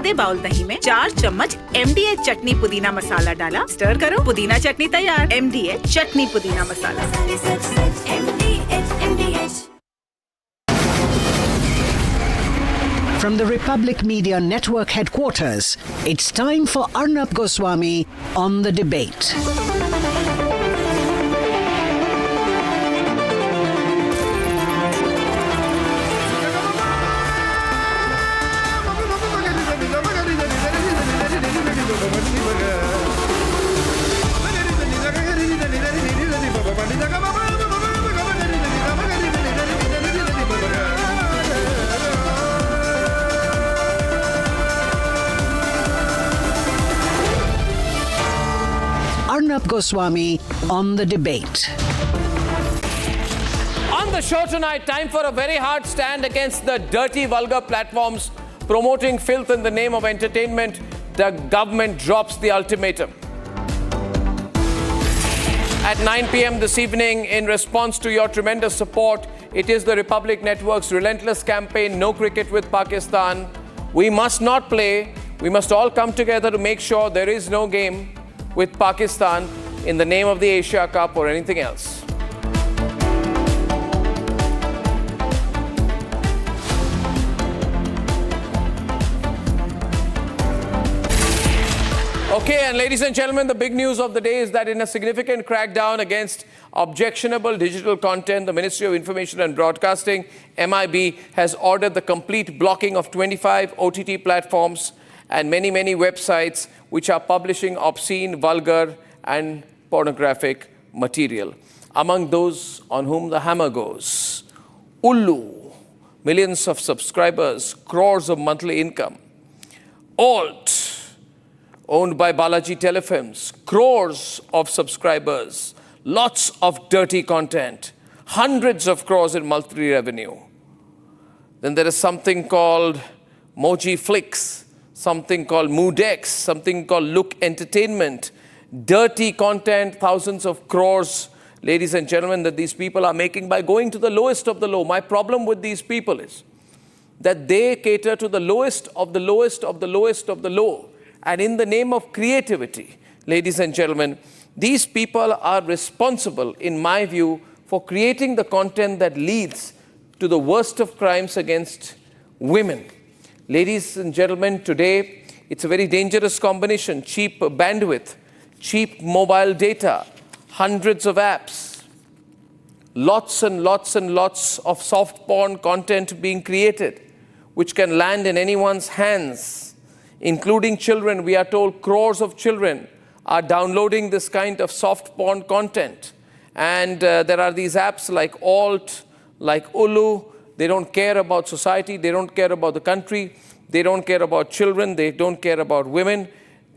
आधे बाउल दही में 4 चम्मच MDH चटनी पुदीना मसाला डाला, स्टर करो, पुदीना चटनी तैयार। MDH चटनी पुदीना मसाला। From the Republic Media Network headquarters, it's time for Arnab Goswami on the debate. Arnab Goswami on the debate. On the show tonight, time for a very hard stand against the dirty, vulgar platforms promoting filth in the name of entertainment. The government drops the ultimatum. At 9 p.m. this evening, in response to your tremendous support, it is the Republic Network's relentless campaign, No Cricket with Pakistan. We must not play. We must all come together to make sure there is no game with Pakistan in the name of the Asia Cup or anything else. Okay, and ladies and gentlemen, the big news of the day is that in a significant crackdown against objectionable digital content, the Ministry of Information and Broadcasting, MIB, has ordered the complete blocking of 25 OTT platforms and many websites which are publishing obscene, vulgar, and pornographic material. Among those on whom the hammer goes, ULLU, millions of subscribers, crores of monthly income. ALT, owned by Balaji Telefilms, crores of subscribers, lots of dirty content, hundreds of crores in monthly revenue. Then there is something called Moji Flicks, something called Moodex, something called Look Entertainment, dirty content, thousands of crores, ladies and gentlemen, that these people are making by going to the lowest of the low. My problem with these people is that they cater to the lowest of the lowest of the lowest of the low. And in the name of creativity, ladies and gentlemen, these people are responsible, in my view, for creating the content that leads to the worst of crimes against women. Ladies and gentlemen, today it's a very dangerous combination. Cheap bandwidth, cheap mobile data, hundreds of apps, lots and lots and lots of soft porn content being created, which can land in anyone's hands, including children. We are told crores of children are downloading this kind of soft porn content. And there are these apps like ALT, like ULLU. They don't care about society. They don't care about the country. They don't care about children. They don't care about women.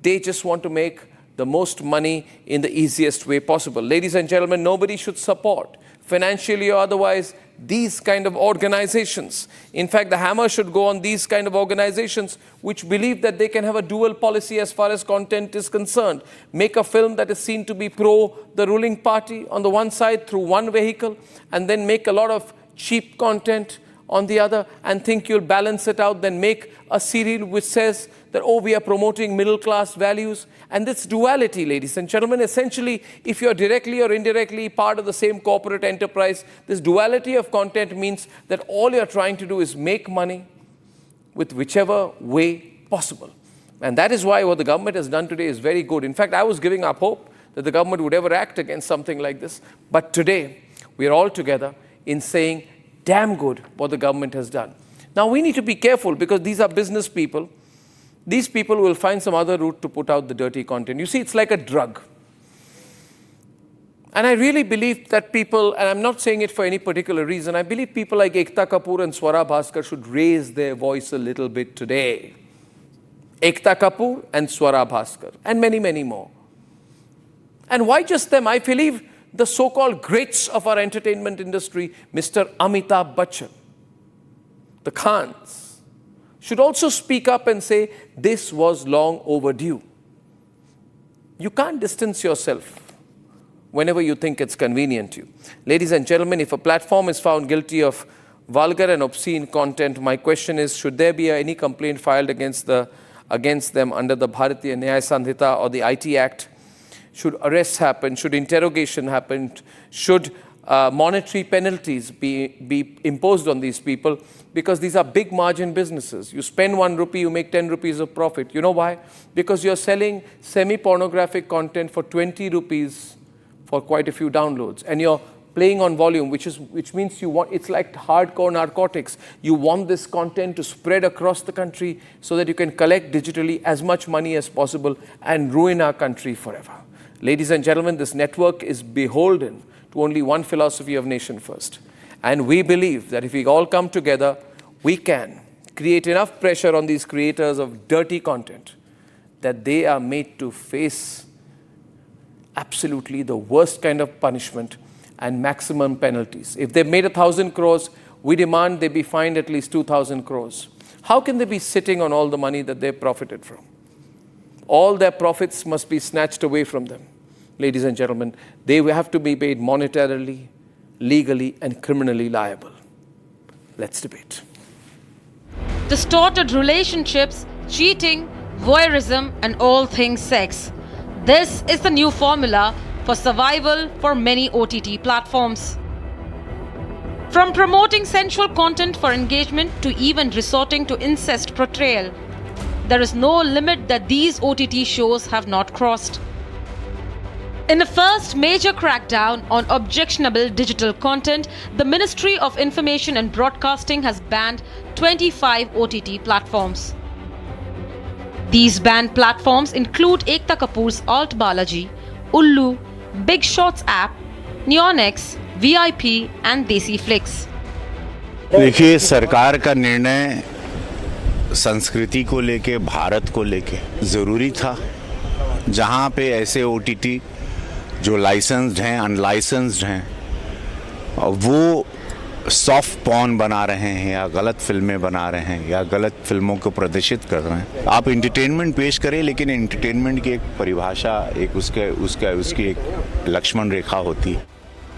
They just want to make the most money in the easiest way possible. Ladies and gentlemen, nobody should support, financially or otherwise, these kind of organizations. In fact, the hammer should go on these kind of organizations which believe that they can have a dual policy as far as content is concerned. Make a film that is seen to be pro the ruling party on the one side through one vehicle, and then make a lot of cheap content on the other and think you'll balance it out, then make a serial which says that, oh, we are promoting middle-class values. And this duality, ladies and gentlemen, essentially, if you're directly or indirectly part of the same corporate enterprise, this duality of content means that all you're trying to do is make money with whichever way possible. And that is why what the government has done today is very good. In fact, I was giving up hope that the government would ever act against something like this. But today, we are all together in saying, damn good what the government has done. Now, we need to be careful because these are business people. These people will find some other route to put out the dirty content. You see, it's like a drug. And I really believe that people, and I'm not saying it for any particular reason, I believe people like Ekta Kapoor and Swara Bhaskar should raise their voice a little bit today. Ekta Kapoor and Swara Bhaskar, and many more. And why just them? I believe the so-called greats of our entertainment industry, Mr. Amitabh Bachchan, the Khans, should also speak up and say, this was long overdue. You can't distance yourself whenever you think it's convenient to you. Ladies and gentlemen, if a platform is found guilty of vulgar and obscene content, my question is, should there be any complaint filed against the against them under the Bharatiya Nyaya Sandhita or the IT Act, should arrests happen, should interrogation happen, should monetary penalties be imposed on these people, because these are big margin businesses. You spend 1 rupee, you make 10 rupees of profit. You know why? Because you're selling semi-pornographic content for 20 rupees for quite a few downloads, and you're playing on volume, which means you want, it's like hardcore narcotics. You want this content to spread across the country so that you can collect digitally as much money as possible and ruin our country forever. Ladies and gentlemen, this network is beholden to only one philosophy of nation first. And we believe that if we all come together, we can create enough pressure on these creators of dirty content that they are made to face absolutely the worst kind of punishment and maximum penalties. If they've made 1,000 crores, we demand they be fined at least 2,000 crores. How can they be sitting on all the money that they've profited from? All their profits must be snatched away from them. Ladies and gentlemen, they will have to be paid monetarily, legally, and criminally liable. Let's debate. Distorted relationships, cheating, voyeurism, and all things sex. This is the new formula for survival for many OTT platforms. From promoting sensual content for engagement to even resorting to incest portrayal, there is no limit that these OTT shows have not crossed. In the first major crackdown on objectionable digital content, the Ministry of Information and Broadcasting has banned 25 OTT platforms. These banned platforms include Ekta Kapoor's ALT Balaji, ULLU, Big Shots app, Neonex, VIP and Desi Flix. देखिए, सरकार का निर्णय संस्कृति को लेके, भारत को लेके ज़रूरी था। जहाँ पे ऐसे OTT जो लाइसेंस्ड हैं, अनलाइसेंस्ड हैं, वो सॉफ्ट पॉर्न बना रहे हैं या गलत फिल्में बना रहे हैं या गलत फिल्मों को प्रदर्शित कर रहे हैं। आप एंटरटेनमेंट पेश करें, लेकिन एंटरटेनमेंट की एक परिभाषा, एक उसकी एक लक्ष्मण रेखा होती है।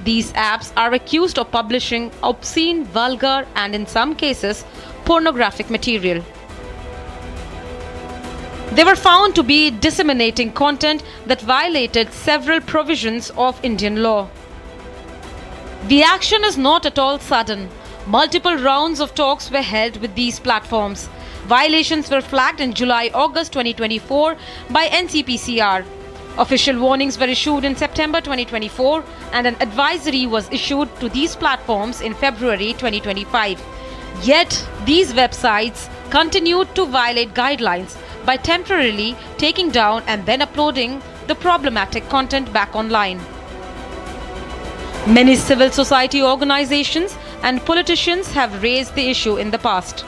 These apps are accused of publishing obscene, vulgar, and in some cases, pornographic material. They were found to be disseminating content that violated several provisions of Indian law. The action is not at all sudden. Multiple rounds of talks were held with these platforms. Violations were flagged in July-August 2024 by NCPCR. Official warnings were issued in September 2024 and an advisory was issued to these platforms in February 2025. Yet, these websites continued to violate guidelines by temporarily taking down and then uploading the problematic content back online. Many civil society organizations and politicians have raised the issue in the past.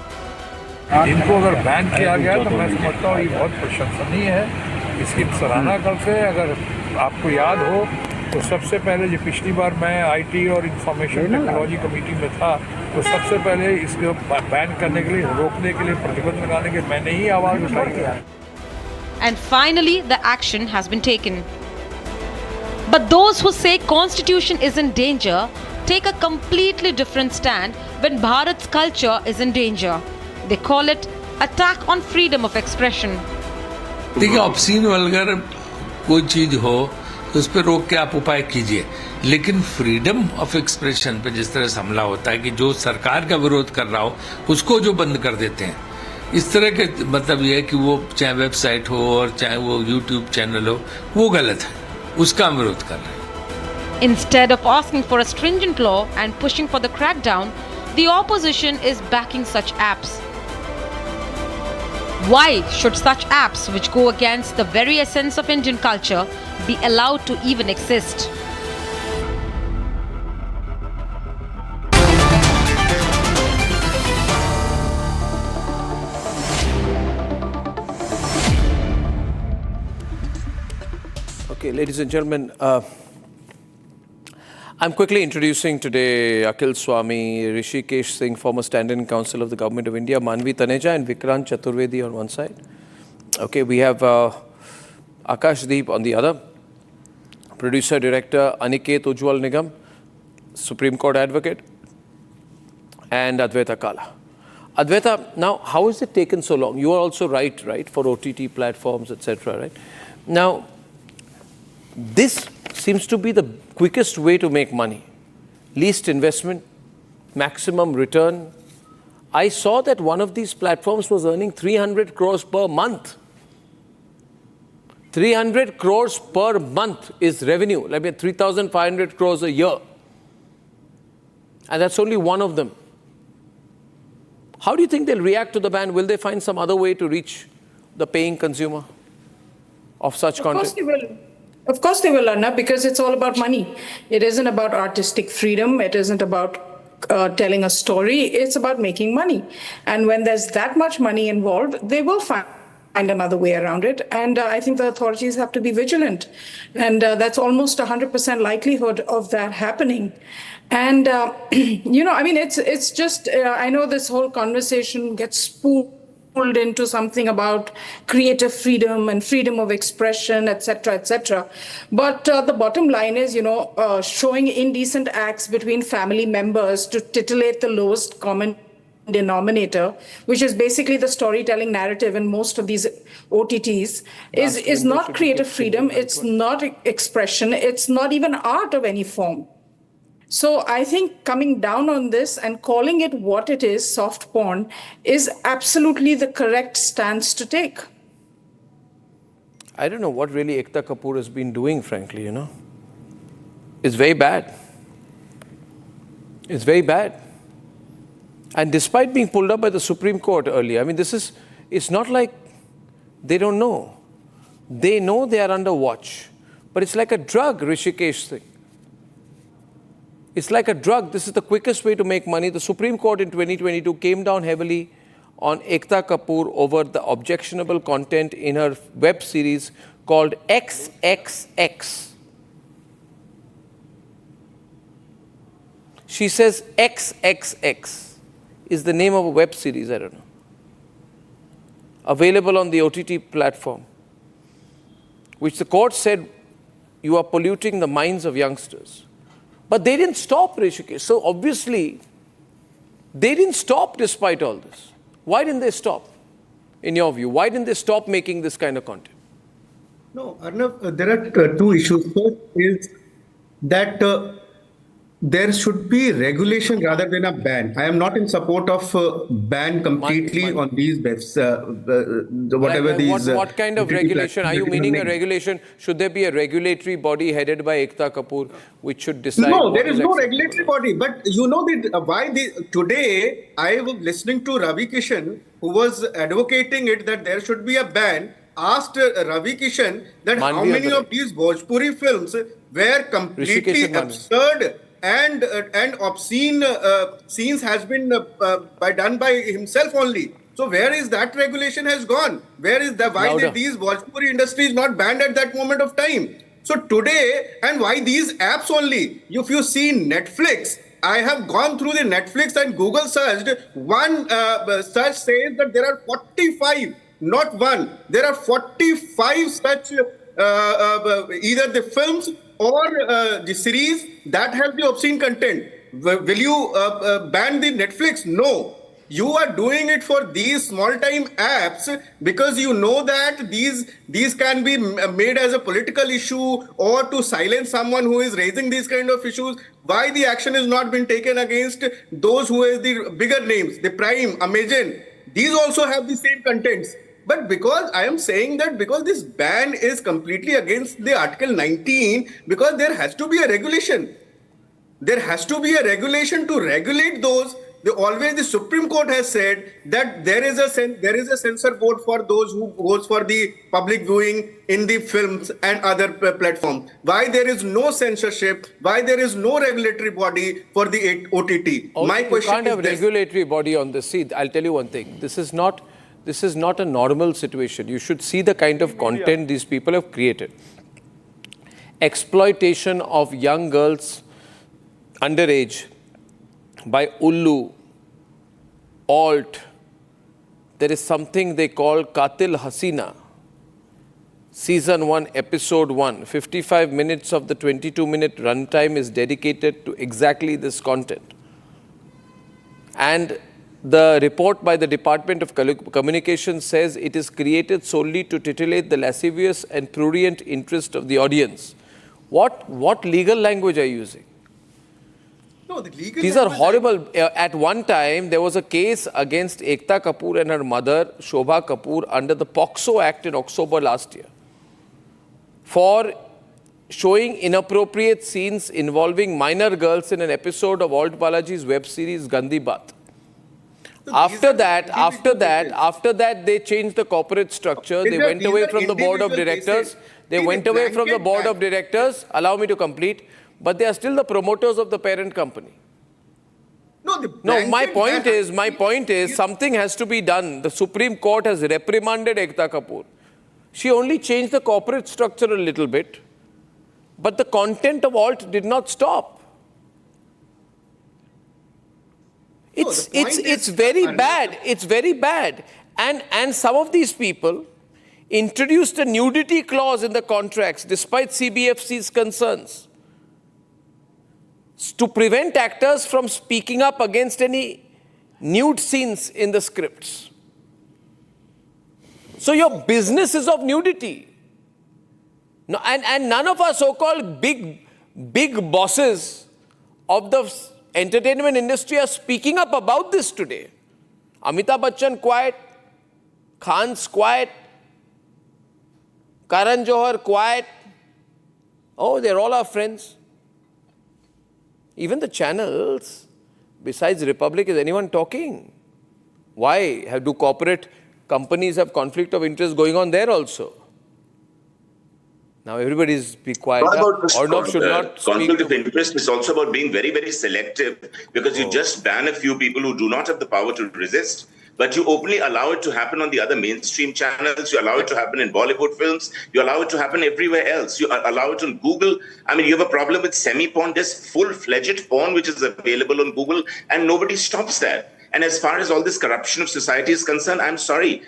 इनको अगर ban किया गया तो मैं समझता हूँ ये बहुत प्रशंसनीय है, इसकी सराहना करते हैं। अगर आपको याद हो तो सबसे पहले जो पिछली बार मैं IT और इंफॉर्मेशन टेक्नोलॉजी कमेटी में था, तो सबसे पहले इसको बैन करने के लिए, रोकने के लिए, प्रतिबंध लगाने के मैंने ही आवाज़ उठाई। And finally, the action has been taken. But those who say Constitution is in danger take a completely different stand when Bharat's culture is in danger. They call it attack on freedom of expression. देखिए, obscene vulgar कोई चीज हो तो उस पर रोक के आप उपाय कीजिए, लेकिन फ्रीडम ऑफ एक्सप्रेशन पे जिस तरह से हमला होता है कि जो सरकार का विरोध कर रहा हो उसको जो बंद कर देते हैं, इस तरह के मतलब ये है कि वो चाहे वेबसाइट हो और चाहे वो यूट्यूब चैनल हो, वो गलत है, उसका हम विरोध कर रहे हैं। Instead of asking for a stringent law and pushing for the crackdown, the opposition is backing such apps. Why should such apps, which go against the very essence of Indian culture, be allowed to even exist? Okay, ladies and gentlemen, I'm quickly introducing today Akhil Swami, Rishikesh Singh, former stand-in counsel of the Government of India, Manvi Taneja and Vikrant Chaturvedi on one side. Okay, we have Akash Deep on the other, producer, director Aniket Ujwal Nigam, Supreme Court advocate, and Advaita Kala. Advaita, now how is it taken so long? You are also right, for OTT platforms, etc., right? Now, this seems to be the quickest way to make money. Least investment, maximum return. I saw that one of these platforms was earning 300 crores per month. 300 crores per month is revenue. Like 3,500 crores a year. And that's only one of them. How do you think they'll react to the ban? Will they find some other way to reach the paying consumer of such content? Of course they will. Of course they will, Arnab, because it's all about money. It isn't about artistic freedom. It isn't about telling a story. It's about making money. And when there's that much money involved, they will find another way around it. And I think the authorities have to be vigilant. And that's almost 100% likelihood of that happening. And, it's just, I know this whole conversation gets spooled into something about creative freedom and freedom of expression, etc., etc. But the bottom line is, showing indecent acts between family members to titillate the lowest common denominator, which is basically the storytelling narrative in most of these OTTs, is not creative freedom. It's not expression. It's not even art of any form. So I think coming down on this and calling it what it is, soft porn, is absolutely the correct stance to take. I don't know what really Ekta Kapoor has been doing, frankly, It's very bad. It's very bad. And despite being pulled up by the Supreme Court earlier, it's not like they don't know. They know they are under watch. But it's like a drug, Rishikesh thing. It's like a drug. This is the quickest way to make money. The Supreme Court in 2022 came down heavily on Ekta Kapoor over the objectionable content in her web series called XXX. She says XXX is the name of a web series, I don't know. Available on the OTT platform, which the court said you are polluting the minds of youngsters. But they didn't stop, Rishikesh. So obviously, they didn't stop despite all this. Why didn't they stop, in your view? Why didn't they stop making this kind of content? No, Arnab, there are two issues. First is that there should be regulation rather than a ban. I am not in support of ban completely on these bets, whatever these. What kind of regulation? Are you meaning a regulation? Should there be a regulatory body headed by Ekta Kapoor which should decide? No, there is no regulatory body. But you know today I was listening to Ravi Kishan, who was advocating it that there should be a ban. Asked Ravi Kishan that how many of these Bhojpuri films were completely absurd and obscene scenes has been done by himself only. So where is that regulation has gone? Where is why these Bhojpuri industry is not banned at that moment of time? So today, and why these apps only? If you see Netflix, I have gone through the Netflix and Google searched. One search says that there are 45, not one. There are 45 such either the films or the series that have the obscene content. Will you ban the Netflix? No. You are doing it for these small-time apps because you know that these can be made as a political issue or to silence someone who is raising these kind of issues. Why the action has not been taken against those who have the bigger names, the Prime, Amazon? These also have the same contents. But because I am saying that because this ban is completely against the Article 19, because there has to be a regulation. There has to be a regulation to regulate those. The Supreme Court has said that there is a censor board for those who goes for the public viewing in the films and other platforms. Why there is no censorship? Why there is no regulatory body for the OTT? Also, my question you can't have a regulatory body on this. See, I'll tell you one thing. This is not a normal situation. You should see the kind of content these people have created. Exploitation of young girls underage by ULLU, ALT. There is something they call Katil Hasina. Season 1, Episode 1. 55 minutes of the 22-minute runtime is dedicated to exactly this content. And The report by the Department of Communications says it is created solely to titillate the lascivious and prurient interest of the audience. What legal language are you using? No, the legal These are language- horrible. At one time, there was a case against Ekta Kapoor and her mother, Shobha Kapoor, under the POCSO Act in October last year for showing inappropriate scenes involving minor girls in an episode of ALT Balaji's web series Gandhi Baat. So After these are that, they changed the corporate structure. They went away from the board of directors. They went away from the board of directors. Allow me to complete. But they are still the promoters of the parent company. No, my point is something has to be done. The Supreme Court has reprimanded Ekta Kapoor. She only changed the corporate structure a little bit. But the content of ALT did not stop. It's very bad. It's very bad. And some of these people introduced a nudity clause in the contracts despite CBFC's concerns to prevent actors from speaking up against any nude scenes in the scripts. So your business is of nudity. No, and none of our so-called big bosses of the entertainment industry are speaking up about this today. Amitabh Bachchan quiet, Khan's quiet, Karan Johar quiet. Oh, they're all our friends. Even the channels, besides Republic, is anyone talking? Why? Do corporate companies have conflict of interest going on there also? Now everybody's be quiet. Arnab should not conflict of interest is also about being very, very selective, because you just ban a few people who do not have the power to resist, but you openly allow it to happen on the other mainstream channels. You allow it to happen in Bollywood films. You allow it to happen everywhere else. You allow it on Google. I mean, you have a problem with semi-porn. There's full-fledged porn which is available on Google, and nobody stops that. And as far as all this corruption of society is concerned, I'm sorry,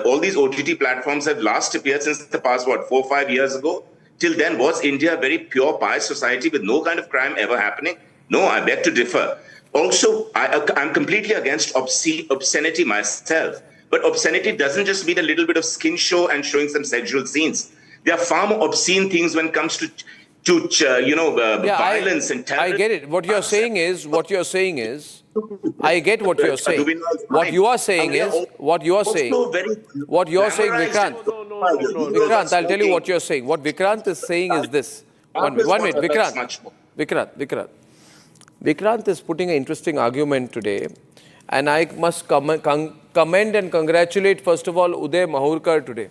all these OTT platforms have last appeared since the past, 4 or 5 years ago? Till then, was India a very pure, pious society with no kind of crime ever happening? No, I beg to differ. Also, I'm completely against obscenity myself. But obscenity doesn't just mean a little bit of skin show and showing some sexual scenes. There are far more obscene things when it comes to violence and terror. I get it. What you're saying is, I get what you're saying. What you are saying, Vikrant. Vikrant, I'll tell you what you're saying. What Vikrant is saying is this. One minute, Vikrant. Vikrant is putting an interesting argument today. And I must commend and congratulate, first of all, Uday Mahurkar today,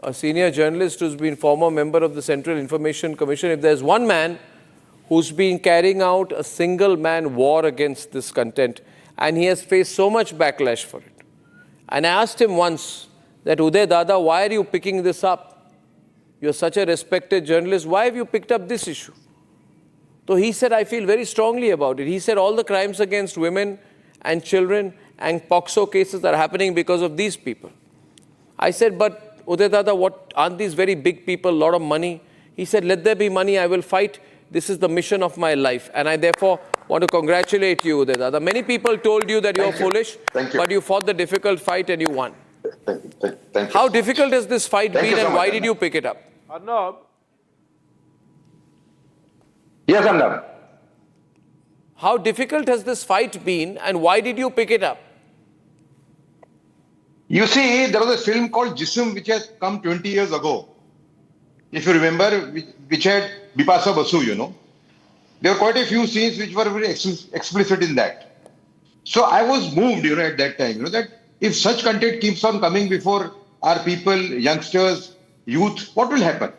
a senior journalist who's been former member of the Central Information Commission. If there's one man who's been carrying out a single-man war against this content, and he has faced so much backlash for it. And I asked him once that, Uday Dada, why are you picking this up? You're such a respected journalist. Why have you picked up this issue? So he said, I feel very strongly about it. He said all the crimes against women and children and POCSO cases are happening because of these people. I said, but Uday Dada, what aren't these very big people, a lot of money? He said, let there be money, I will fight. This is the mission of my life. And I therefore want to congratulate you, Uday Dada. Many people told you that you're foolish, but you fought the difficult fight and you won. Thank you. How difficult has this fight been and why did you pick it up? Arnab. Yes, Arnab. How difficult has this fight been and why did you pick it up? You see, there was a film called Jism which has come 20 years ago. If you remember, which had Bipasa Basu, There were quite a few scenes which were very explicit in that. So I was moved, at that time, that if such content keeps on coming before our people, youngsters, youth, what will happen?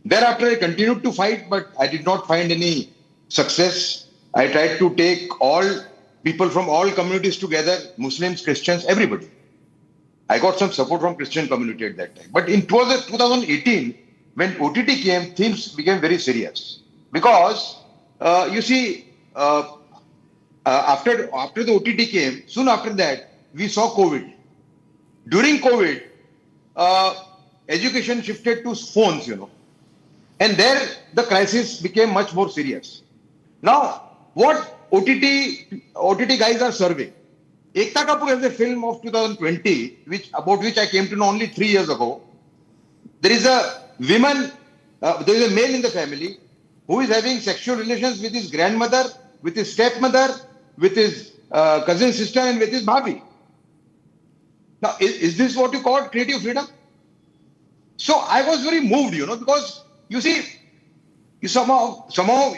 Thereafter, I continued to fight, but I did not find any success. I tried to take all people from all communities together, Muslims, Christians, everybody. I got some support from Christian community at that time. But in 2018, when OTT came, things became very serious. Because, after the OTT came, soon after that, we saw COVID. During COVID, education shifted to phones, And there, the crisis became much more serious. Now, what OTT guys are serving? Ekta Kapoor has a film of 2020, about which I came to know only 3 years ago. There is a woman, there is a male in the family who is having sexual relations with his grandmother, with his stepmother, with his cousin sister, and with his bhabhi. Now, is this what you call creative freedom? So I was very moved, because you see, somehow,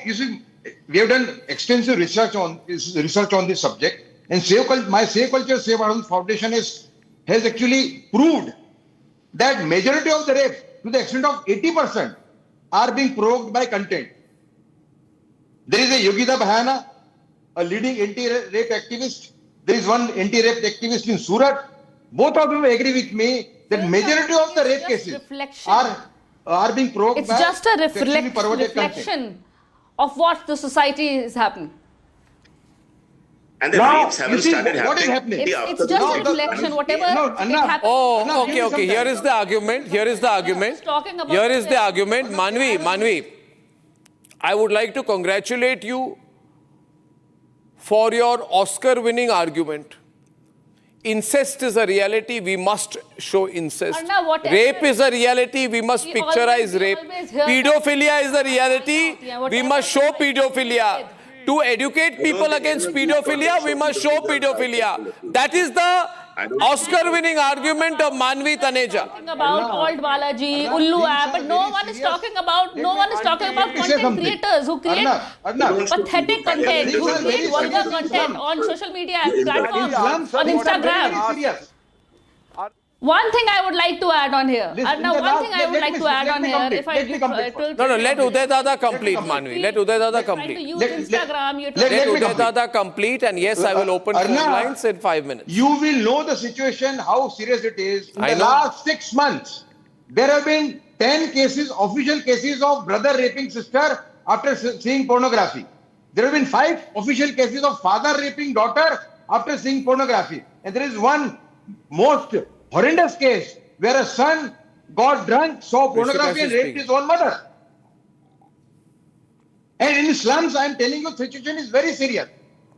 you see, we have done extensive research on this subject, and my Save Culture, Save Adults Foundation has actually proved that majority of the rape, to the extent of 80%, are being provoked by content. There is a Yogita Bahana, a leading anti-rape activist. There is one anti-rape activist in Surat. Both of them agree with me that majority of the rape cases are being provoked by just a sexually perverted reflection content. of what the society is happening. And the Now, rapes haven't you see, started what is happening. happening? It's just a reflection, whatever happens. Oh, okay. Here is the argument. Here is the argument. Manvi, I would like to congratulate you for your Oscar-winning argument. Incest is a reality, we must show incest. Rape is a reality, we must picturize rape. Pedophilia is a reality, we must show pedophilia. To educate people against pedophilia, we must show pedophilia. That is the Oscar-winning argument of Manvi Taneja. Talking about ALT Balaji, ULLU app, but no one is talking about content creators who create pathetic content, who create vulgar content on social media platforms, on Instagram. One thing I would like to add on here. If I No, let Uday Dada complete, Manvi. Let Uday Dada complete. To use Instagram, Let Uday Dada complete, and yes, I will open phone lines in 5 minutes. You will know the situation, how serious it is. In the last 6 months, there have been 10 cases, official cases of brother raping sister after seeing pornography. There have been 5 official cases of father raping daughter after seeing pornography. And there is one most horrendous case where a son got drunk, saw pornography and raped his own mother. And in slums, I am telling you, the situation is very serious.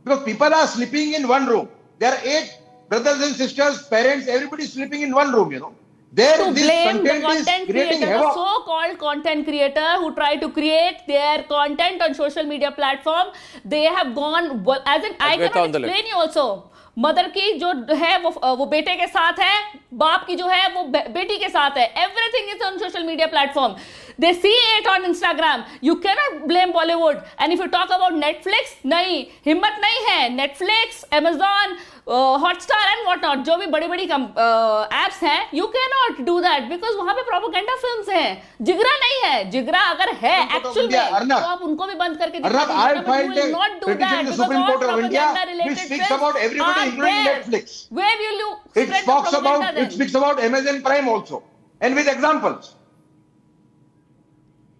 Because people are sleeping in one room. There are 8 brothers and sisters, parents, everybody is sleeping in one room, There, to blame the content creator, the so-called content creator who try to create their content on social media platform, they have gone, as in, I cannot explain you also. Mother की जो है वो बेटे के साथ है, बाप की जो है वो बेटी के साथ है. Everything is on social media platform. They see it on Instagram. You cannot blame Bollywood. And if you talk about Netflix, नहीं, हिम्मत नहीं है. Netflix, Amazon, Hotstar and whatnot, जो भी बड़ी-बड़ी apps हैं, you cannot do that because वहाँ पे propaganda films हैं. जिगरा नहीं है. जिगरा अगर है actual में, तो आप उनको भी बंद करके दिखाइए. I filed a petition in the Supreme Court of India which speaks about everybody, including Netflix. Where will you It speaks about Amazon Prime also, and with examples.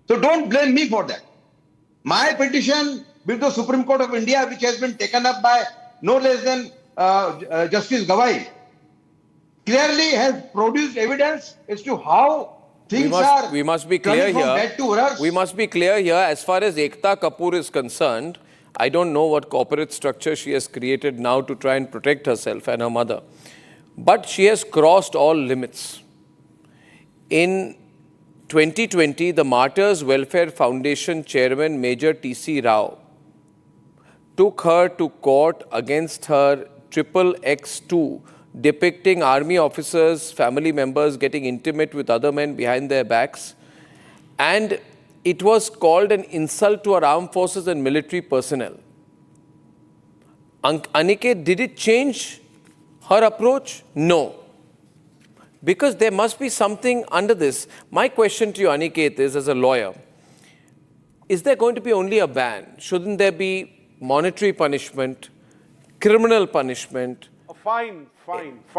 So don't blame me for that. My petition with the Supreme Court of India, which has been taken up by no less than Justice Gawai, clearly has produced evidence as to how things are. We must be clear here. We must be clear here. As far as Ekta Kapoor is concerned, I don't know what corporate structure she has created now to try and protect herself and her mother. But she has crossed all limits. In 2020, the Martyrs Welfare Foundation chairman, Major T.C. Rao, took her to court against her XXX2, depicting army officers, family members getting intimate with other men behind their backs. And it was called an insult to our armed forces and military personnel. Aniket, did it change her approach? No. Because there must be something under this. My question to you, Aniket, is as a lawyer, is there going to be only a ban? Shouldn't there be monetary punishment, criminal punishment? A fine.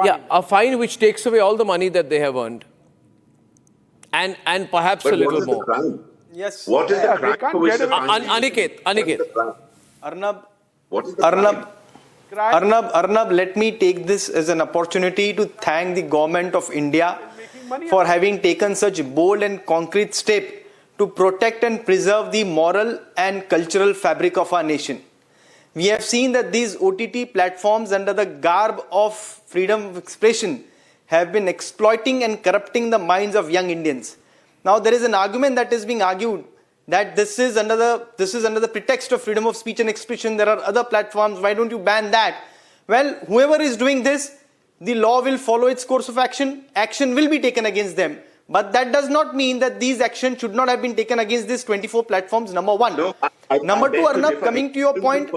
Yeah, a fine which takes away all the money that they have earned. And perhaps a little more. Yes. What is the crime for which the Aniket. Arnab, let me take this as an opportunity to thank the government of India for having taken such bold and concrete step to protect and preserve the moral and cultural fabric of our nation. We have seen that these OTT platforms under the garb of freedom of expression have been exploiting and corrupting the minds of young Indians. Now there is an argument that is being argued that this is under the pretext of freedom of speech and expression. There are other platforms. Why don't you ban that? Well, whoever is doing this, the law will follow its course of action. Action will be taken against them. But that does not mean that these actions should not have been taken against these 24 platforms, number one. No, Number two, Arnab, coming to your point,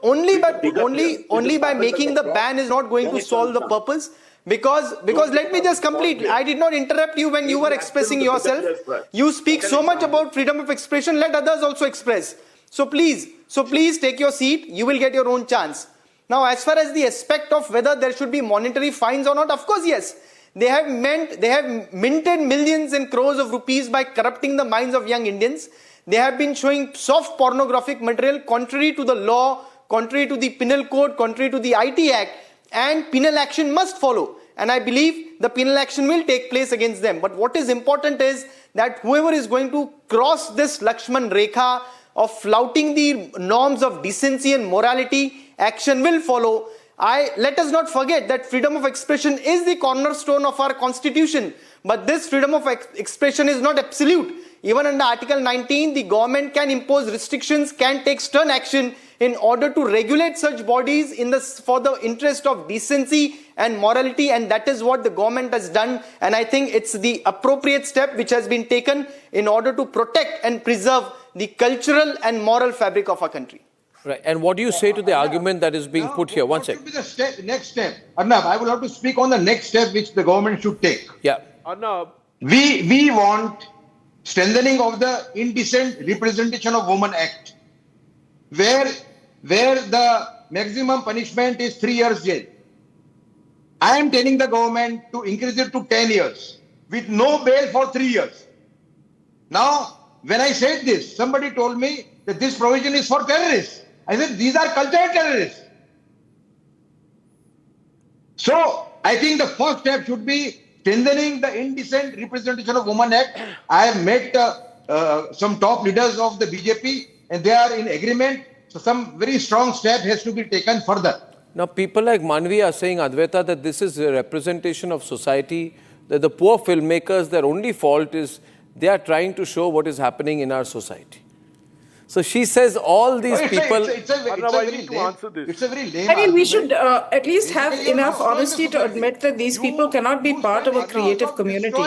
only by making the ban is not going to solve the purpose. Because let me just complete. I did not interrupt you when you were expressing yourself. You speak so much about freedom of expression. Let others also express. So please take your seat. You will get your own chance. Now, as far as the aspect of whether there should be monetary fines or not, of course, yes. They have minted millions and crores of rupees by corrupting the minds of young Indians. They have been showing soft pornographic material contrary to the law, contrary to the penal code, contrary to the IT Act. And penal action must follow. And I believe the penal action will take place against them. But what is important is that whoever is going to cross this Lakshman Rekha of flouting the norms of decency and morality, action will follow. Let us not forget that freedom of expression is the cornerstone of our constitution. But this freedom of expression is not absolute. Even under Article 19, the government can impose restrictions, can take stern action in order to regulate such bodies for the interest of decency and morality, and that is what the government has done. And I think it's the appropriate step which has been taken in order to protect and preserve the cultural and moral fabric of our country. Right. And what do you say to the argument that is being put here? One second. What should be the next step? Arnab, I will have to speak on the next step which the government should take. Yeah. Arnab. We want strengthening of the Indecent Representation of Women Act, where the maximum punishment is 3 years jail. I am telling the government to increase it to 10 years with no bail for 3 years. Now, when I said this, somebody told me that this provision is for terrorists. I said, these are cultural terrorists. So, I think the first step should be strengthening the Indecent Representation of Women Act. I have met some top leaders of the BJP and they are in agreement. So some very strong step has to be taken further. Now, people like Manvi are saying, Advaita, that this is a representation of society, that the poor filmmakers, their only fault is they are trying to show what is happening in our society. So she says all these people... It's a very lame I mean, we argument. should at least have enough honesty to admit that these people cannot be part of a creative community.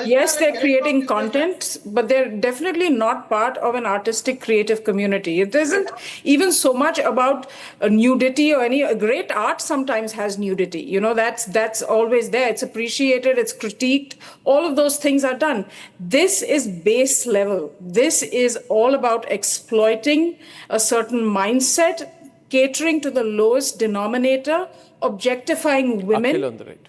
Yes, they're creating content, but they're definitely not part of an artistic creative community. It isn't even so much about nudity or any... Great art sometimes has nudity. You know, that's always there. It's appreciated, it's critiqued. All of those things are done. This is base level. This is all about exploiting a certain mindset, catering to the lowest denominator, objectifying women,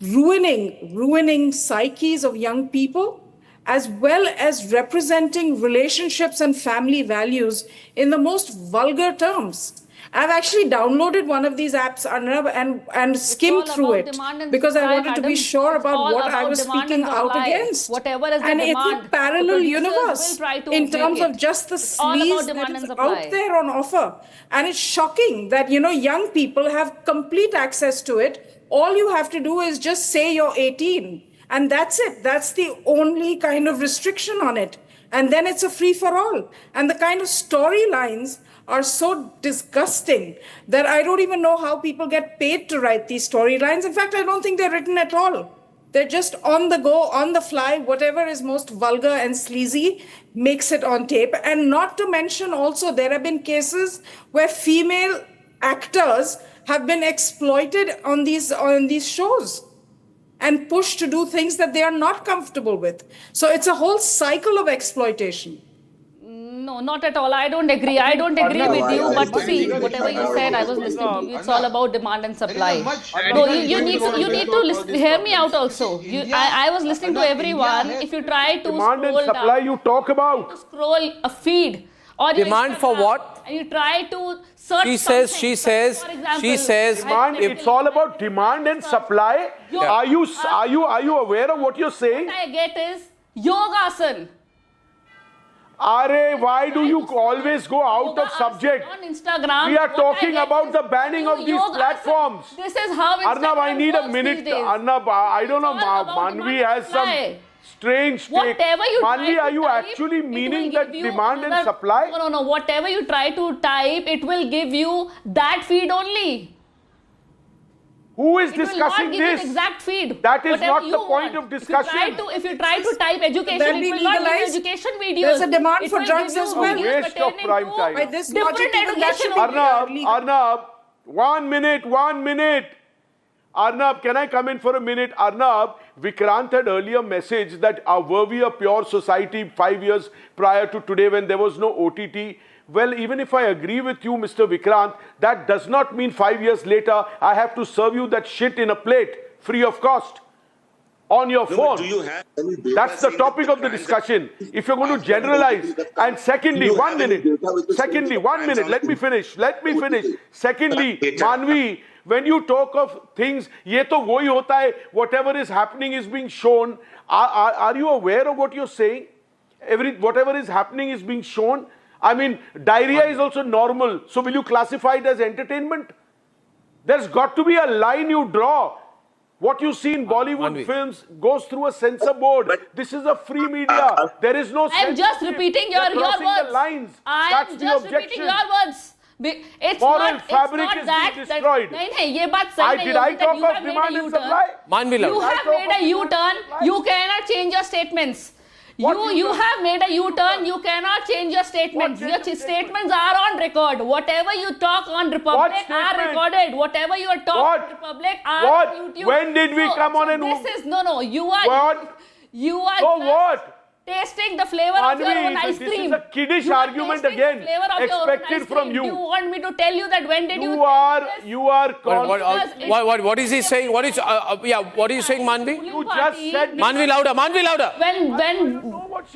ruining psyches of young people, as well as representing relationships and family values in the most vulgar terms. I've actually downloaded one of these apps, Arnab, and skimmed through it because I wanted to be sure about what I was speaking out against. Whatever is the and demand, it's a parallel universe in terms of just the sleaze that is out there on offer. And it's shocking that, you know, young people have complete access to it. All you have to do is just say you're 18. And that's it. That's the only kind of restriction on it. And then it's a free-for-all. And the kind of storylines are so disgusting that I don't even know how people get paid to write these storylines. In fact, I don't think they're written at all. They're just on the go, on the fly, whatever is most vulgar and sleazy makes it on tape. And not to mention also, there have been cases where female actors have been exploited on these shows and pushed to do things that they are not comfortable with. So it's a whole cycle of exploitation. No, not at all. I don't agree. I don't agree with you. But see, whatever you said, I was listening to you. It's all about demand and supply. No, you need to hear me out also. I was listening to everyone. If you try to demand and supply, you talk about scroll a feed or demand for what? And you try to search. She says. Demand. It's all about demand and supply. Are you aware of what you're saying? What I get is yogasan. Are, why do you always go out of subject? On Instagram, We are what talking I get about is the banning of these yoga platforms. asana. This is how Arnab, I Instagram need a works minute. these days. Arnab, I don't know, It's all about Manvi demand has and some supply. strange take. Whatever you Manvi, try are to you type, actually it will meaning give that you demand and another- supply? No. Whatever you try to type, it will give you that feed only. Who is It will discussing not give you this? the exact feed. That is Whatever not you the point want. of discussion. If you try to type education, Then it be will not give you legalized. education videos. There's a demand It for will drugs give as you well. videos Waste of pertaining prime to time. By this different logic, even that education should be Arnab, legal. Arnab, 1 minute. Arnab, can I come in for a minute? Arnab, Vikrant had earlier messaged that were we a pure society 5 years prior to today when there was no OTT? Well, even if I agree with you, Mr. Vikrant, that does not mean 5 years later I have to serve you that shit in a plate, free of cost, on your phone. Do you have any data That's the saying topic that of the discussion. If you're going to generalize, and secondly, 1 minute. Secondly, 1 minute. Let me finish. Secondly, Manvi, when you talk of things, ye to wohi hota hai, whatever is happening is being shown. Are you aware of what you're saying? Whatever is happening is being shown. I mean, diarrhea is also normal. So will you classify it as entertainment? There's got to be a line you draw. What you see in Bollywood films goes through a censor board. This is a free media. There is no I'm just censorship. repeating You're your crossing words. the lines. I'm That's the just objection. repeating your words. It's Moral not, fabric it's not is that, being destroyed. नहीं, ये बात सही नहीं Did I होगी that talk you of have made demand a and U-turn. supply? Manvi, You have made a U-turn. You cannot change your statements. You have made a U-turn. You cannot change your statements. Your statements are on record. Whatever you talk on Republic are recorded. Whatever you talk on Republic are on YouTube. When did we come on and this is no. You are What? You are So just what? tasting the flavor of your own ice This cream. is a kiddish You are argument tasting the again, flavor of your own expected ice from cream. you. You want me to tell you that when did you You are What is he saying? What is what are you saying, Manvi? You just said Manvi louder.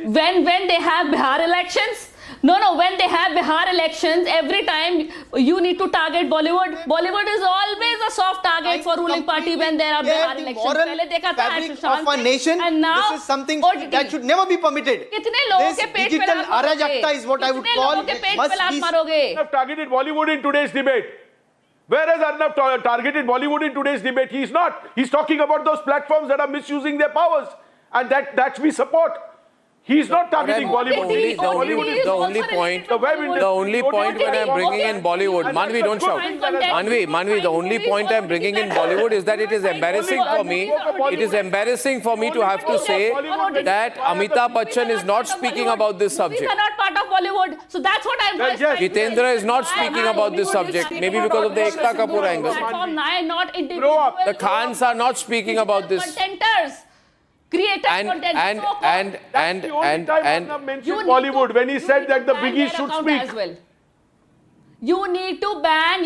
When they have Bihar elections, when they have Bihar elections, every time you need to target Bollywood. Bollywood is always a soft target for ruling party when there are Bihar elections. Moral fabric of a nation. And now this is something that should never be permitted. कितने लोगों This के पेट पे digital लात मारोगे? arajakta is what I would कितने call लोगों के पेट must पे लात be मारोगे? have targeted Bollywood in today's debate. Where has Arnab targeted Bollywood in today's debate? He's not. He's talking about those platforms that are misusing their powers. And that we support. He's not targeting Bollywood. The only point when I'm bringing in Bollywood, Manvi, don't shout. Manvi, the only point I'm bringing in Bollywood is that it is embarrassing for me. It is embarrassing for me to have to say that Amitabh Bachchan is not speaking about this subject. These are not part of Bollywood. So that's what I'm just trying to Jitendra is not speaking about this subject, maybe because of the Ekta Kapoor angle. Not individual. The Khans are not speaking about this. Contenters. Creators content. And mentioned Bollywood when he said that the biggies should speak. As well. You need to ban.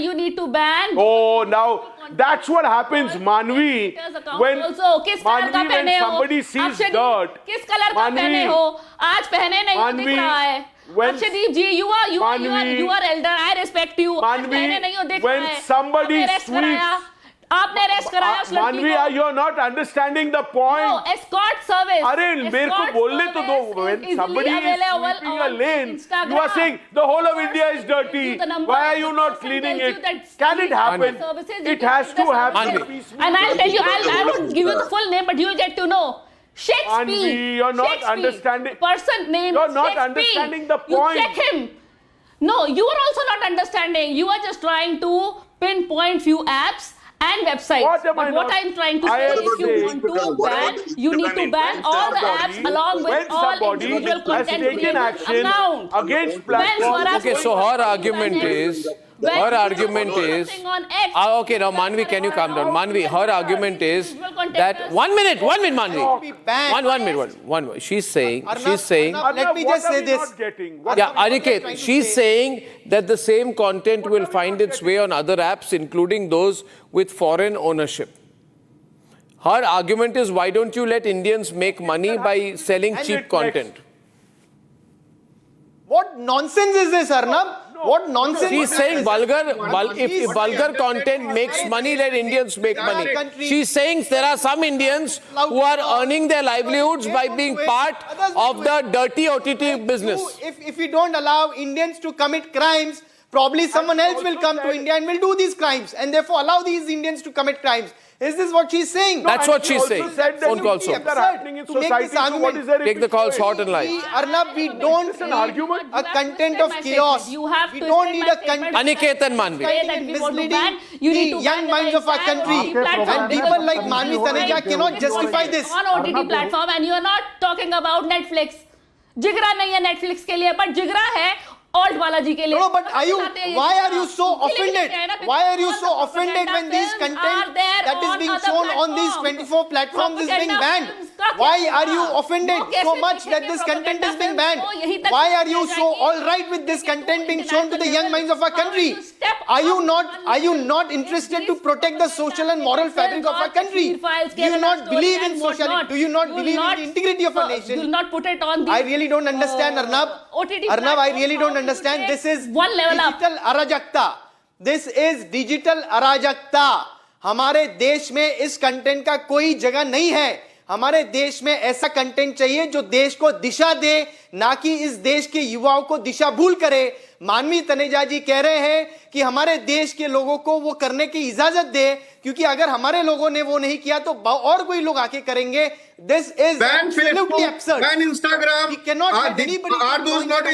Oh, now that's what happens, Manvi. When somebody sees dirt, किस colour का पहने हो? आज पहने नहीं दिख रहा है. Arshdeep ji, you are elder. I respect you. पहने नहीं हो दिख रहा है. When somebody sweeps. आपने अरेस्ट कराया उस लड़की को. You're not understanding the point. No, escort service. अरे मेरे को बोलने तो दो. When somebody is sweeping a lane, you are saying the whole of India is dirty. Why are you not cleaning it? Can it happen? It has to happen. And I'll tell you, I won't give you the full name, but you'll get to know. Shakespeare. You're not understanding. Person named You're not Shakespeare. understanding the point. You check him. No, you are also not understanding. You are just trying to pinpoint few apps and websites. What I'm trying to say is if you want to ban, you need to ban all the apps along with all individual content creators' accounts. Against platforms. Okay, so her argument is okay, now Manvi, can you calm down? Manvi, her argument is that 1 minute, Manvi. One minute. She's saying. Let me just say this. Yeah, Aniket, she's saying that the same content will find its way on other apps, including those with foreign ownership. Her argument is, why don't you let Indians make money by selling cheap content? What nonsense is this, Arnab? What nonsense. She's saying if vulgar content makes money, let Indians make money. She's saying there are some Indians who are earning their livelihoods by being part of the dirty OTT business. If you don't allow Indians to commit crimes, probably someone else will come to India and will do these crimes, and therefore allow these Indians to commit crimes. Is this what she's saying? That's what she's saying. Phone calls are happening in society. Take the calls hot and live. Arnab, we don't need a content of chaos. We don't need a content. Aniket and Manvi. Misleading the young minds of our country. And people like Manvi Taneja cannot justify this. On OTT platform, and you are not talking about Netflix. Jigra nahi hai Netflix ke liye, but Jigra hai ALT Balaji ke liye. No, but why are you so offended? Why are you so offended when these content that is being shown on these 24 platforms is being banned? Why are you offended so much that this content is being banned? Why are you so all right with this content being shown to the young minds of our country? Are you not interested to protect the social and moral fabric of our country? Do you not believe in sociality? Do you not believe in the integrity of our nation? You will not put it on the I really don't understand, Arnab. Arnab, I really don't understand. This is digital arajakta. This is digital arajakta. हमारे देश में इस content का कोई जगह नहीं है. हमारे देश में ऐसा कंटेंट चाहिए जो देश को दिशा दे, ना कि इस देश के युवाओं को दिशा भूल करे. मानवी तनेजा जी कह रहे हैं कि हमारे देश के लोगों को वो करने की इजाजत दे, क्योंकि अगर हमारे लोगों ने वो नहीं किया तो और कोई लोग आके करेंगे. This is absolutely absurd. Ban Instagram. We cannot let anybody. Are those not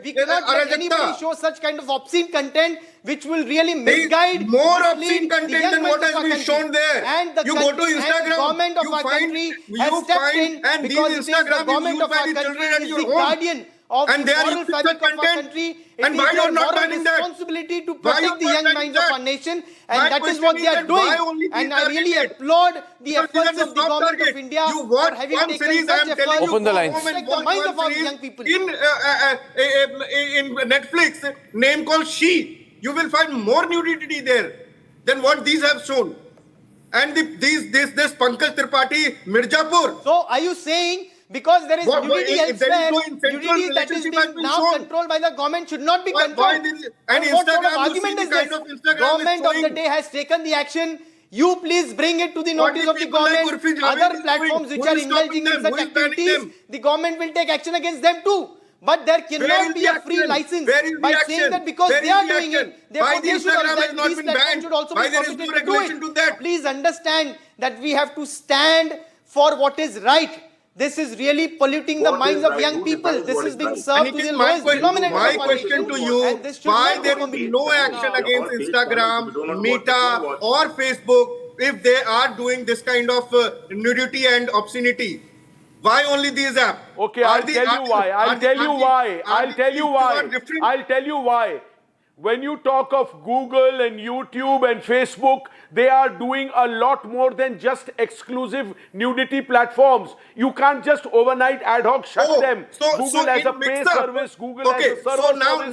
we cannot let anybody show such kind of obscene content which will really misguide. More obscene content than what has been shown there. And you go to Instagram, government of our country has stepped in because the government of our country is the guardian of the moral fabric of our country. And why you're not banning that? Responsibility to protect the young minds of our nation, and that is what they are doing. And I really applaud the efforts of the government of India for having taken such efforts. Open the lines. Protect the minds of our young people. In Netflix, name called She, you will find more nudity there than what these have shown. And this Pankaj Tripathi, Mirzapur. So are you saying because there is nudity elsewhere, nudity that is being now controlled by the government should not be controlled? And what sort of Instagram, argument is this? Government of the day has taken the action. You please bring it to the notice of the government. Other platforms which are indulging in such activities, the government will take action against them too. But there cannot be a free license by saying that because they are doing it, therefore they should also be permitted to do it. Please understand that we have to stand for what is right. This is really polluting the minds of young people. This is being served to the lowest denominator. My question to you, why there will be no action against Instagram, Meta or Facebook if they are doing this kind of nudity and obscenity? Why only these apps? Okay, I'll tell you why. When you talk of Google and YouTube and Facebook, they are doing a lot more than just exclusive nudity platforms. You can't just overnight ad hoc shut them. Google has a pay service, Google has a service. So now, as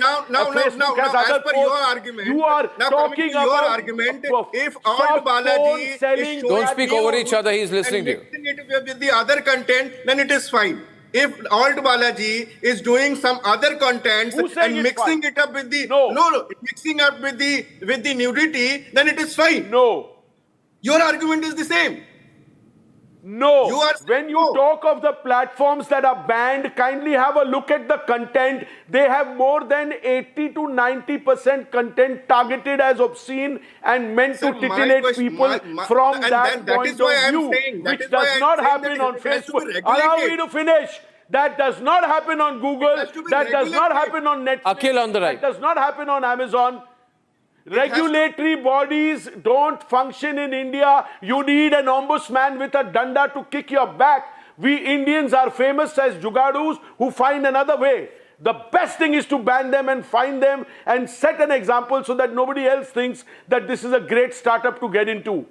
per your argument, you are talking about your argument. If ALT Balaji is showing, don't speak over each other, he's listening to you. Mixing it with the other content, then it is fine. If ALT Balaji is doing some other contents and mixing it up with the mixing up with the nudity, then it is fine. No. Your argument is the same. No. When you talk of the platforms that are banned, kindly have a look at the content. They have more than 80 to 90% content targeted as obscene and meant to titillate people from that point of view, which does not happen on Facebook. Allow me to finish. That does not happen on Google. That does not happen on Netflix. Akhil on the right. That does not happen on Amazon. Regulatory bodies don't function in India. You need an ombudsman with a danda to kick your back. We Indians are famous as jugadus who find another way. The best thing is to ban them and find them and set an example so that nobody else thinks that this is a great startup to get into.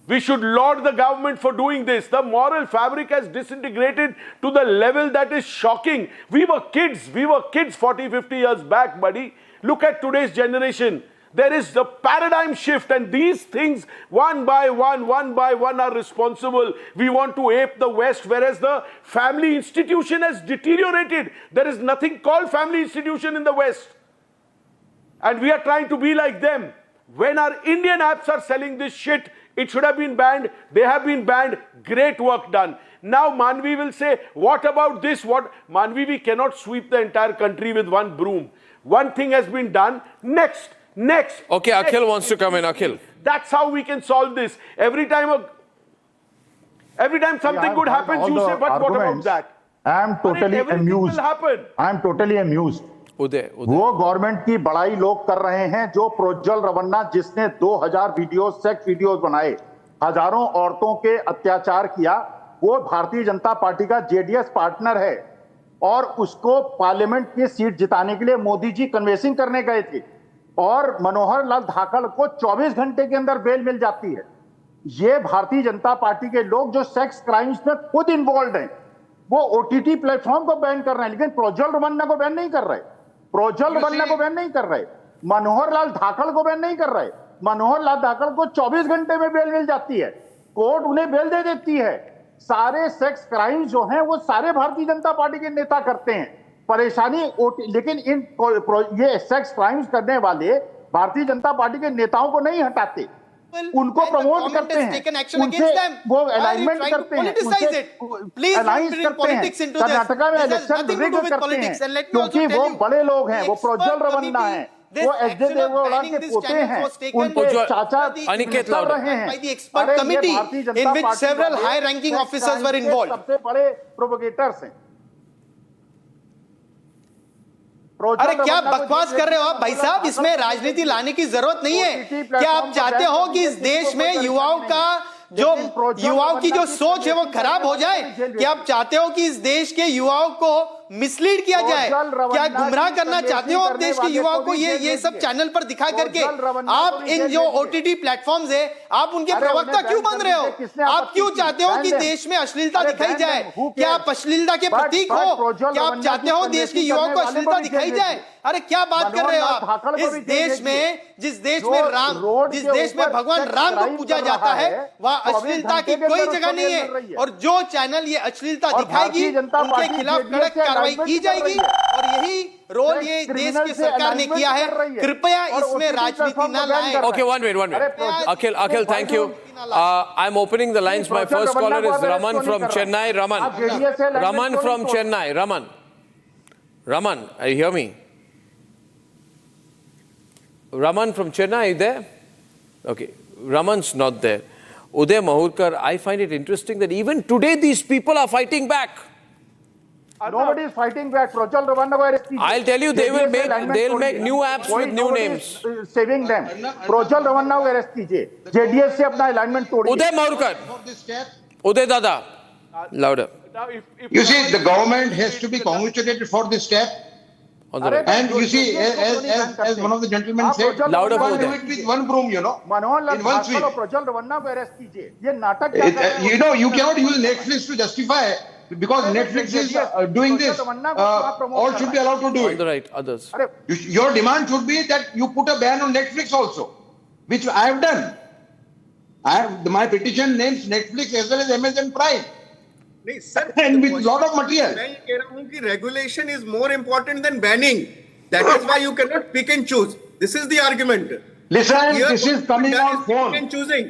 We should laud the government for doing this. The moral fabric has disintegrated to the level that is shocking. We were kids 40, 50 years back, buddy. Look at today's generation. There is the paradigm shift, and these things one by one are responsible. We want to ape the West, whereas the family institution has deteriorated. There is nothing called family institution in the West. and we are trying to be like them. When our Indian apps are selling this shit, it should have been banned. They have been banned. Great work done. Now Manvi will say, what about this? What? Manvi, we cannot sweep the entire country with one broom. One thing has been done. Next. Okay, next. Akhil wants to come in. Akhil. That's how we can solve this. Every time something good happens, you say, but what about that? I am totally amused. I am totally amused. उदय वो government की बड़ाई लोग कर रहे हैं जो प्रोज्वल रवन्ना जिसने 2000 video sex videos बनाए, हजारों औरतों के अत्याचार किया, वो भारतीय जनता पार्टी का जेडीएस पार्टनर है और उसको पार्लियामेंट की सीट जिताने के लिए मोदी जी कन्वेंसिंग करने गए थे और मनोहर लाल धाकड़ को 24 घंटे के अंदर बेल मिल जाती है। ये भारतीय जनता पार्टी के लोग जो सेक्स क्राइम्स में खुद इन्वॉल्व हैं, वो ओटीटी प्लेटफॉर्म को बैन कर रहे हैं, लेकिन प्रोज्वल रवन्ना को बैन नहीं कर रहे। प्रोज्वल रवन्ना को बैन नहीं कर रहे, मनोहर लाल धाकड़ को बैन नहीं कर रहे। मनोहर लाल धाकड़ को 24 घंटे में बेल मिल जाती है, कोर्ट उन्हें बेल दे देती है। सारे सेक्स क्राइम्स जो हैं वो सारे भारतीय जनता पार्टी के नेता करते हैं। परेशानी लेकिन ये सेक्स क्राइम्स करने वाले भारतीय जनता पार्टी के नेताओं को नहीं हटाते, उनको प्रमोट करते हैं, उनसे वो अलाइनमेंट करते हैं, अलाइंस करते हैं। कर्नाटका में इलेक्शन रिग करते हैं क्योंकि वो बड़े लोग हैं, वो प्रोज्वल रवन्ना है, वो एचडी देवगौड़ा के पोते हैं, उनके चाचा अनिकेत कर रहे हैं। expert committee in which several high ranking officers were involved. सबसे बड़े प्रोपोगेटर्स हैं। अरे क्या बकवास कर रहे हो आप भाई साहब, इसमें राजनीति लाने की जरूरत नहीं है। क्या आप चाहते हो कि इस देश में युवाओं की जो सोच है वो खराब हो जाए? क्या आप चाहते हो कि इस देश के युवाओं को मिसलीड किया जाए? क्या गुमराह करना चाहते हो आप देश के युवाओं को ये सब चैनल पर दिखा करके? आप इन जो ओटीटी प्लेटफॉर्म्स है, आप उनके प्रवक्ता क्यों बन रहे हो? आप क्यों चाहते हो कि देश में अश्लीलता दिखाई जाए? क्या आप अश्लीलता के प्रतीक हो? क्या आप चाहते हो देश के युवाओं को अश्लीलता दिखाई जाए? अरे क्या बात कर रहे हो आप? इस देश में जिस देश में भगवान राम को पूजा जाता है, वहां अश्लीलता की कोई जगह नहीं है। और जो चैनल ये अश्लीलता दिखाएगी उनके खिलाफ कड़क कार्रवाई की जाएगी। और यही रोल ये देश की सरकार ने किया है। कृपया इसमें राजनीति न लाएं। Okay, one minute. Akhil, thank you. I'm opening the lines. My first caller is Raman from Chennai. Raman from Chennai. Raman, you hear me? Raman from Chennai, are you there? Okay, Raman's not there. Uday Mahurkar, I find it interesting that even today these people are fighting back. Nobody is fighting back. Prajwal Ravanna were I'll tell you, they'll make new apps with new names. Saving them. Prajwal Ravanna को arrest कीजिए, JDS से अपना alignment तोड़िए। उदय माहुरकर, उदय दादा, louder. You see, the government has to be congratulated for this step. And you see, as one of the gentlemen said, louder one do it with one broom, you know, in one sweep. Prajwal Revanna को arrest कीजिए। ये नाटक you know, you cannot use Netflix to justify. Because Netflix is doing this, all should be allowed to do it. On the right, others. Your demand should be that you put a ban on Netflix also, which I have done. My petition names Netflix as well as Amazon Prime. And with lot of material. मैं ये कह रहा हूँ कि regulation is more important than banning. That is why you cannot pick and choose. This is the argument. Listen, this is coming on phone.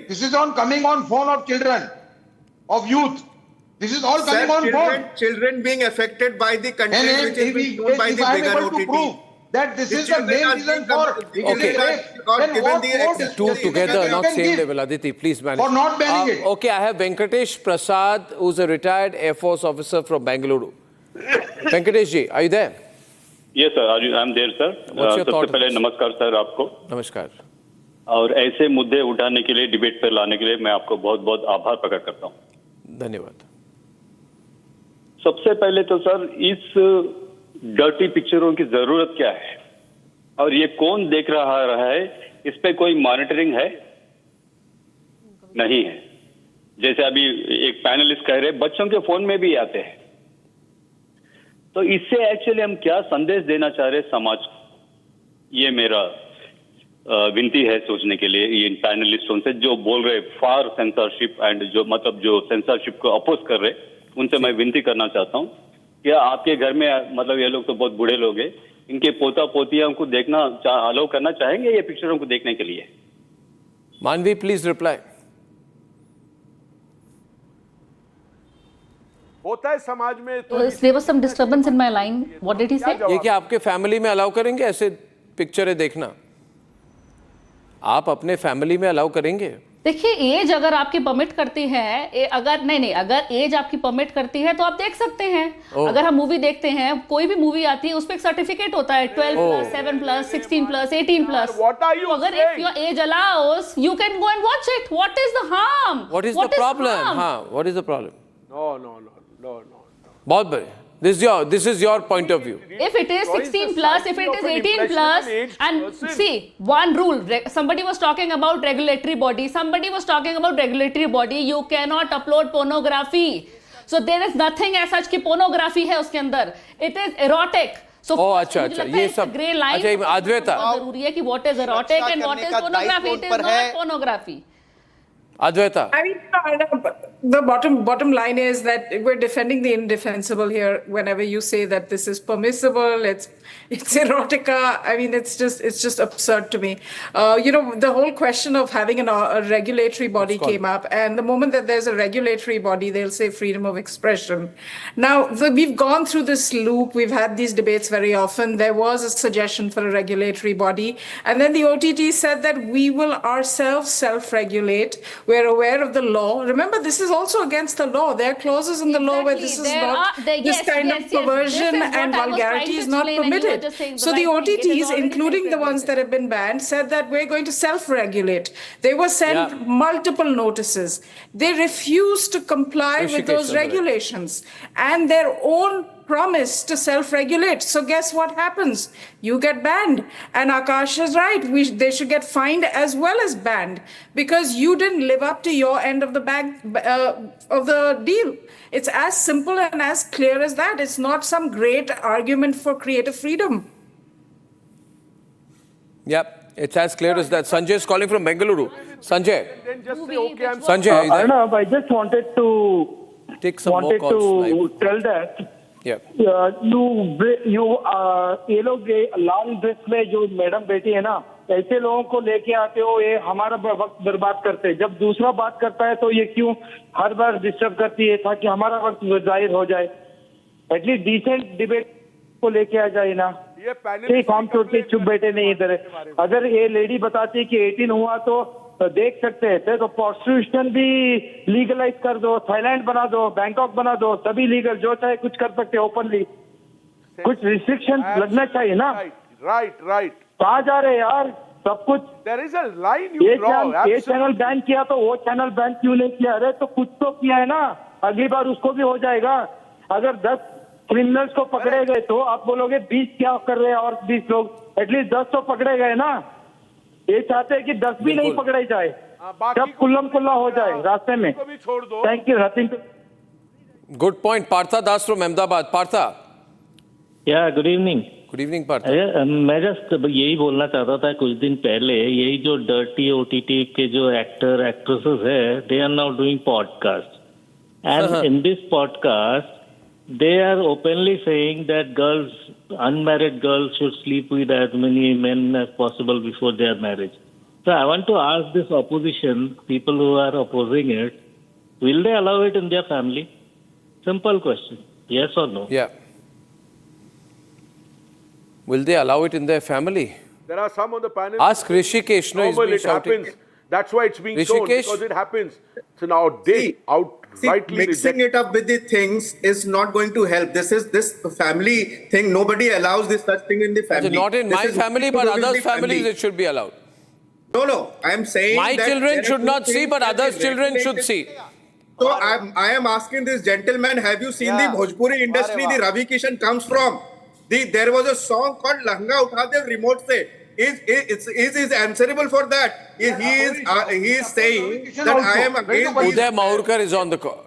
This is coming on phone of children, of youth. This is all coming on phone. Children being affected by the content And which is being shown by the bigger OTT. That this is the main reason for Two together, not same level. Aditi, please manage. For not banning it. Okay, I have Venkatesh Prasad, who's a retired Air Force officer from Bengaluru. Venkatesh ji, are you there? Yes, sir. I'm there, sir. What's your thought? सबसे पहले नमस्कार sir आपको। नमस्कार। और ऐसे मुद्दे उठाने के लिए, डिबेट पर लाने के लिए मैं आपको बहुत बहुत आभार प्रकट करता हूँ। धन्यवाद। सबसे पहले तो सर इस डर्टी पिक्चरों की जरूरत क्या है और ये कौन देख रहा है, इस पे कोई मॉनिटरिंग है? नहीं है। जैसे अभी एक पैनलिस्ट कह रहे बच्चों के फोन में भी आते हैं, तो इससे एक्चुअली हम क्या संदेश देना चाह रहे समाज को, ये मेरा विनती है सोचने के लिए इन पैनलिस्टों से जो बोल रहे फॉर सेंसरशिप एंड जो मतलब जो सेंसरशिप को अपोज कर रहे, उनसे मैं विनती करना चाहता हूं कि आपके घर में मतलब ये लोग तो बहुत बूढ़े लोग हैं, इनके पोता पोतियां को देखना अलाउ करना चाहेंगे ये पिक्चरों को देखने के लिए? मानवी, प्लीज रिप्लाई। होता है समाज में तो there was some disturbance in my line. What did he say? ये क्या आपके फैमिली में अलाउ करेंगे ऐसे पिक्चरें देखना? आप अपने फैमिली में अलाउ करेंगे? देखिए, एज अगर आपकी परमिट करती है, अगर एज आपकी परमिट करती है तो आप देख सकते हैं। अगर हम मूवी देखते हैं, कोई भी मूवी आती है उस पे एक सर्टिफिकेट होता है 12+, 7+, 16+, 18+। तो अगर if your age allows, you can go and watch it. What is the harm? What is the problem? हाँ, what is the problem? No. बहुत बढ़िया। This is your point of view. If it is 16+, if it is 18+, and see, one rule, somebody was talking about regulatory body, you cannot upload pornography. So there is nothing as such कि pornography है उसके अंदर. It is erotic. So अच्छा, ये सब grey line Advaita जरूरी है कि what is erotic and what is pornography. It is not pornography. Advaita. I mean, the bottom line is that we're defending the indefensible here. Whenever you say that this is permissible, it's erotica. I mean, it's just absurd to me. The whole question of having a regulatory body came up, and the moment that there's a regulatory body, they'll say freedom of expression. Now, we've gone through this loop. We've had these debates very often. There was a suggestion for a regulatory body, and then the OTT said that we will ourselves self-regulate. We're aware of the law. Remember, this is also against the law. There are clauses in the law where this is this kind of perversion and vulgarity is not permitted. So the OTTs, including the ones that have been banned, said that we're going to self-regulate. They were sent multiple notices. They refused to comply with those regulations and their own promise to self-regulate. So guess what happens? You get banned. And Akash is right. They should get fined as well as banned because you didn't live up to your end of the of the deal. It's as simple and as clear as that. It's not some great argument for creative freedom. Yep, it's as clear as that. Sanjay is calling from Bengaluru. Sanjay. Then just say, okay, I'm Sanjay, Arnab, I just wanted to take some more calls. Tell that Yeah. ये लोग लाल dress में जो madam बैठी है ना, ऐसे लोगों को लेके आते हो, ये हमारा वक्त बर्बाद करते हैं। जब दूसरा बात करता है तो ये क्यों हर बार डिस्टर्ब करती है ताकि हमारा वक्त जाहिर हो जाए। एटलीस्ट डिसेंट डिबेट को लेके आ जाए ना, ये फॉर्म छोड़ के चुप बैठे नहीं इधर। अगर ये लेडी बताती है कि 18 हुआ तो देख सकते हैं, तो प्रोस्टिट्यूशन भी लीगलाइज कर दो, थाईलैंड बना दो, बैंकॉक बना दो, सभी लीगल, जो चाहे कुछ कर सकते हैं ओपनली। कुछ रिस्ट्रिक्शन लगना चाहिए ना। राइट। कहाँ जा रहे हैं यार सब कुछ? There is a line you draw. ये चैनल बैन किया तो वो चैनल बैन क्यों नहीं किया? अरे तो कुछ तो किया है ना, अगली बार उसको भी हो जाएगा। अगर 10 क्रिमिनल्स को पकड़े गए तो आप बोलोगे 20 क्या कर रहे हैं और 20 लोग, एटलीस्ट 10 तो पकड़े गए ना। ये चाहते हैं कि 10 भी नहीं पकड़े जाए, जब कुल्लम कुल्ला हो जाए रास्ते में। Thank you, nothing. Good point. Partha Das from Ahmedabad. Partha. Good evening. Good evening Partha. मैं जस्ट यही बोलना चाहता था, कुछ दिन पहले यही जो डर्टी ओटीटी के जो एक्टर एक्ट्रेसेस है, they are now doing podcast, and in this podcast they are openly saying that unmarried girls should sleep with as many men as possible before their marriage. So I want to ask this opposition, people who are opposing it, will they allow it in their family? Simple question. Yes or no? Yeah. Will they allow it in their family? There are some on the panel. Ask Rishikesh. No, he's been shouting. Happens. That's why it's being shown, because it happens. So now mixing it up with the things is not going to help. This family thing, nobody allows this such thing in the family. Not in my family, but others' families it should be allowed. No, I am saying my children should not see, but others' children should see. So I am asking this gentleman, have you seen the Bhojpuri industry the Ravi Kishan comes from? There was a song called Langa Utha De Remote Se. Is answerable for that. He is saying that I am against. Uday Mahurkar is on the call.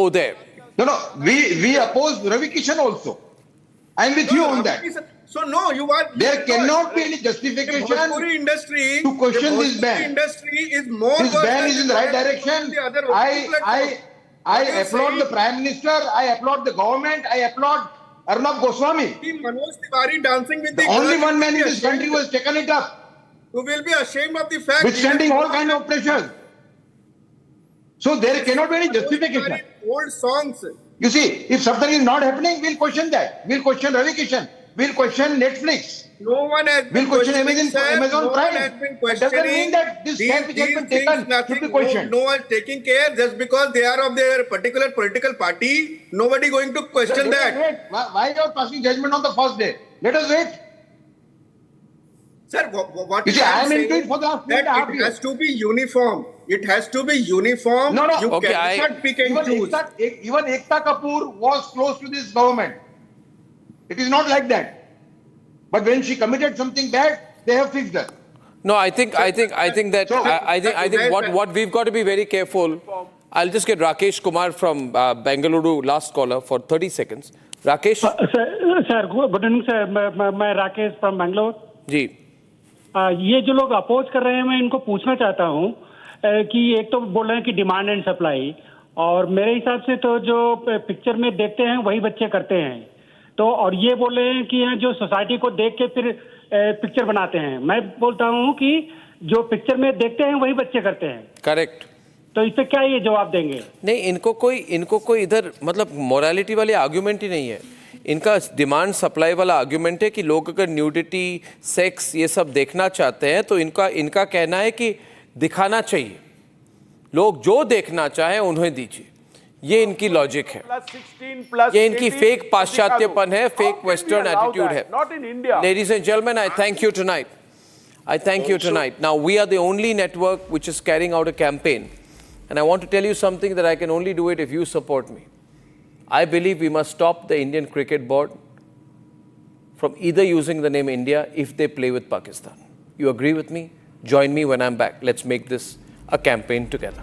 Uday. No, we oppose Ravi Kishan also. I am with you on that. So no, you are. There cannot be any justification to question this ban. Industry is more. This ban is in the right direction. I applaud the Prime Minister. I applaud the government. I applaud Arnab Goswami. Manoj Tiwari dancing with the only one man in this country who has taken it up. You will be ashamed of the fact. Withstanding all kind of pressures. So there cannot be any justification. Old songs. You see, if something is not happening, we'll question that. We'll question Ravi Kishan. We'll question Netflix. No one has been question no Amazon Prime. one has been It doesn't mean that this step which has been taken should be questioned. No one is taking care just because they are of their particular political party. Nobody going to question that. Wait. Why are you passing judgment on the first day? Let us wait. Sir, what you see, I am into it for the last 2.5 years. It has to be uniform. It has to be uniform. No. You cannot pick and choose. Even Ekta Kapoor was close to this government. It is not like that. But when she committed something bad, they have fixed her. No, I think what we've got to be very careful. I'll just get Rakesh Kumar from Bengaluru, last caller, for 30 seconds. Rakesh? Sir, good evening, sir. मैं Rakesh from Bangalore. जी. ये जो लोग oppose कर रहे हैं, मैं इनको पूछना चाहता हूँ कि एक तो बोल रहे हैं कि डिमांड एंड सप्लाई, और मेरे हिसाब से तो जो पिक्चर में देखते हैं वही बच्चे करते हैं, तो और ये बोल रहे हैं कि जो सोसाइटी को देख के फिर पिक्चर बनाते हैं। मैं बोलता हूँ कि जो पिक्चर में देखते हैं वही बच्चे करते हैं। करेक्ट। तो इस पे क्या ये जवाब देंगे? नहीं, इनको कोई इधर मतलब मोरालिटी वाली आर्ग्यूमेंट ही नहीं है। इनका डिमांड सप्लाई वाला आर्ग्यूमेंट है कि लोग अगर न्यूडिटी, सेक्स ये सब देखना चाहते हैं तो इनका कहना है कि दिखाना चाहिए, लोग जो देखना चाहे उन्हें दीजिए। ये इनकी लॉजिक है, ये इनकी फेक पाश्चात्यपन है, फेक वेस्टर्न एटीट्यूड है। Ladies and gentlemen, I thank you tonight. I thank you tonight. Now we are the only network which is carrying out a campaign, and I want to tell you something that I can only do it if you support me. I believe we must stop the Indian Cricket Board from either using the name India if they play with Pakistan. You agree with me? Join me when I'm back. Let's make this a campaign together.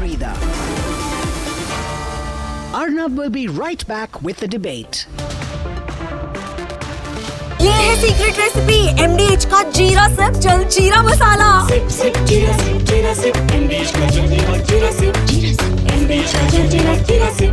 Breather. Arnab will be right back with the debate. ये है secret recipe MDH का जीरा SIP जल जीरा मसाला। SIP SIP जीरा SIP MDH का जल जीरा सिप MDH का जल जीरा सिप।